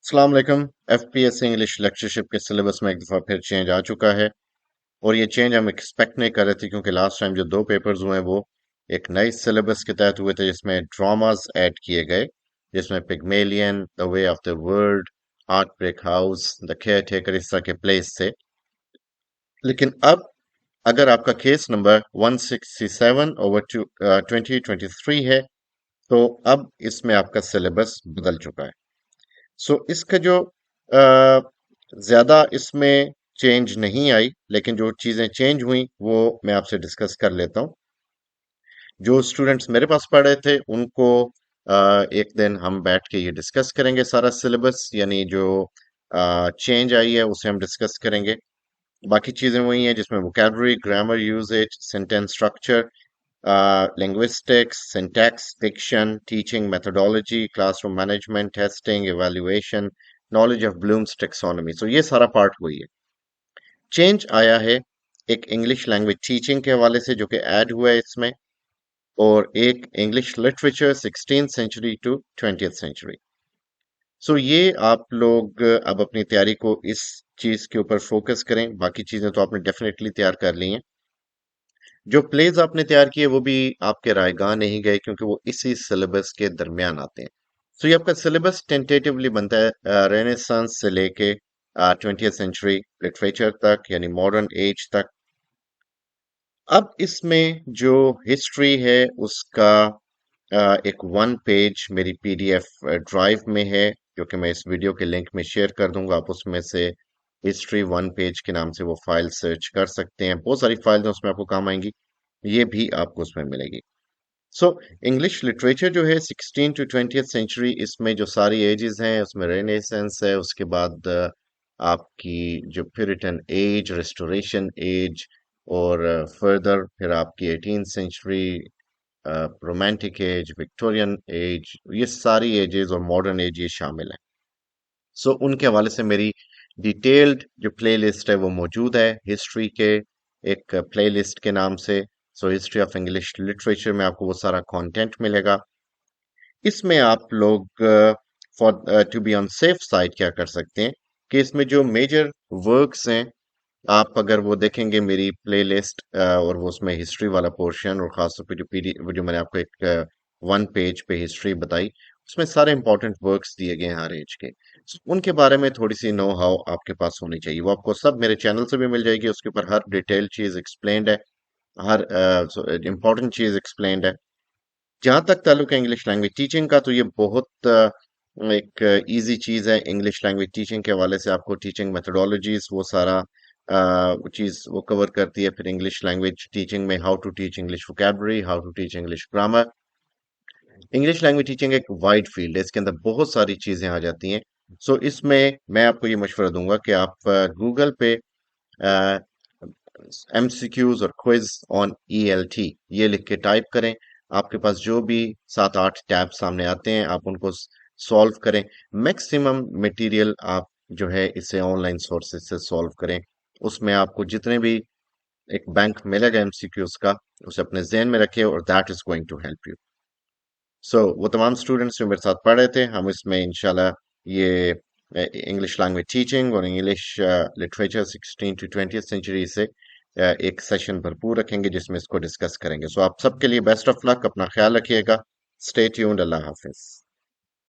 अस्सलाम वालेकुम। FPSC English lectureship के सिलेबस में एक दफ़ा फिर चेंज आ चुका है। और ये चेंज हम एक्सपेक्ट नहीं कर रहे थे क्योंकि लास्ट टाइम जो दो पेपर्स हुए वो एक नई सिलेबस के तहत हुए थे जिसमें ड्रामास ऐड किए गए, जिसमें Pygmalion, the Way of the World, Heartbreak House, the Caretaker, इस तरह के प्लेस थे। लेकिन अब अगर आपका केस नंबर 167 ओवर 2023 है तो अब इसमें आपका सिलेबस बदल चुका है। सो इसका जो ज्यादा इसमें चेंज नहीं आई, लेकिन जो चीजें चेंज हुई वो मैं आपसे डिस्कस कर लेता हूँ। जो स्टूडेंट्स मेरे पास पढ़े थे उनको एक दिन हम बैठ के ये डिस्कस करेंगे, सारा सिलेबस यानी जो चेंज आई है उसे हम डिस्कस करेंगे। बाकी चीजें वही हैं जिसमें vocabulary, grammar usages, sentence structure, linguistics, syntax, diction, teaching methodology, classroom management, testing, evaluation, knowledge of Bloom's taxonomy. So ये सारा पार्ट हुई है। चेंज आया है एक इंग्लिश लैंग्वेज टीचिंग के हवाले से जो कि ऐड हुआ है इसमें, और एक English literature 16th century to 20th century. So ये आप लोग अब अपनी तैयारी को इस चीज के ऊपर फोकस करें। बाकी चीजें तो आपने डेफिनेटली तैयार कर ली हैं। जो प्लेज आपने तैयार किए वो भी आपके रायगां नहीं गए क्योंकि वो इसी सिलेबस के दरमियान आते हैं। सो ये आपका सिलेबस टेंटेटिवली बनता है रेनेसांस से लेके 20th सेंचुरी लिटरेचर तक, यानी मॉडर्न एज तक। अब इसमें जो हिस्ट्री है उसका एक वन पेज मेरी पीडीएफ ड्राइव में है, जो कि मैं इस वीडियो के लिंक में शेयर कर दूंगा। आप उसमें से हिस्ट्री वन पेज के नाम से वो फाइल सर्च कर सकते हैं। बहुत सारी फाइल उसमें आपको काम आएंगी, ये भी आपको उसमें मिलेगी। सो इंग्लिश लिटरेचर जो है 16 to 20th सेंचुरी, इसमें जो सारी एजेस हैं उसमें रेनेसेंस है, उसके बाद आपकी जो प्यूरिटन एज, रेस्टोरेशन एज, और फर्दर फिर आपकी 18th century, Romantic age, Victorian age, ये सारी एजेस और मॉडर्न एज ये शामिल है। सो उनके हवाले से मेरी डिटेल्ड जो प्लेलिस्ट है वो मौजूद है हिस्ट्री के एक प्लेलिस्ट के नाम से। So history of English literature में आपको वो सारा कंटेंट मिलेगा। इसमें आप लोग for to be on safe side क्या कर सकते हैं कि इसमें जो मेजर वर्क्स हैं, आप अगर वो देखेंगे मेरी प्लेलिस्ट और वो उसमें हिस्ट्री वाला पोर्शन, और खासतौर पे जो पीडी वो जो मैंने आपको एक वन पेज पे हिस्ट्री बताई, उसमें सारे इंपॉर्टेंट वर्क्स दिए गए हैं हर एज के। So, उनके बारे में थोड़ी सी नो हाउ आपके पास होनी चाहिए। वो आपको सब मेरे चैनल से भी मिल जाएगी, उसके ऊपर हर डिटेल चीज एक्सप्लेन्ड है, हर इंपॉर्टेंट चीज एक्सप्लेन्ड है। जहां तक ताल्लुक है इंग्लिश लैंग्वेज टीचिंग का, तो ये बहुत एक इजी चीज है। इंग्लिश लैंग्वेज टीचिंग के हवाले से आपको टीचिंग मेथोडोलॉजीज वो सारा चीज वो कवर करती है। फिर इंग्लिश लैंग्वेज टीचिंग में how to teach English vocabulary, how to teach English grammar. English language teaching एक वाइड फील्ड है, इसके अंदर बहुत सारी चीजें आ जाती हैं। सो इसमें मैं आपको ये मशवरा दूंगा कि आप गूगल पे एमसीक्यूज और क्विज ऑन ईएलटी ये लिख के टाइप करें। आपके पास जो भी 7-8 टैब सामने आते हैं आप उनको सॉल्व करें। मैक्सिमम मटेरियल आप जो है इसे ऑनलाइन सोर्सेज से सॉल्व करें। उसमें आपको जितने भी एक बैंक मिलेगा एमसीक्यूज का, उसे अपने जहन में रखें और that is going to help you. So वो तमाम स्टूडेंट्स जो मेरे साथ पढ़ रहे थे, हम इसमें इंशाल्लाह ये इंग्लिश लैंग्वेज टीचिंग और English literature 16 to 20th century से एक सेशन भरपूर रखेंगे जिसमें इसको डिस्कस करेंगे। सो आप सबके लिए बेस्ट ऑफ लक, अपना ख्याल रखिएगा। स्टे ट्यून्ड, अल्लाह हाफिज।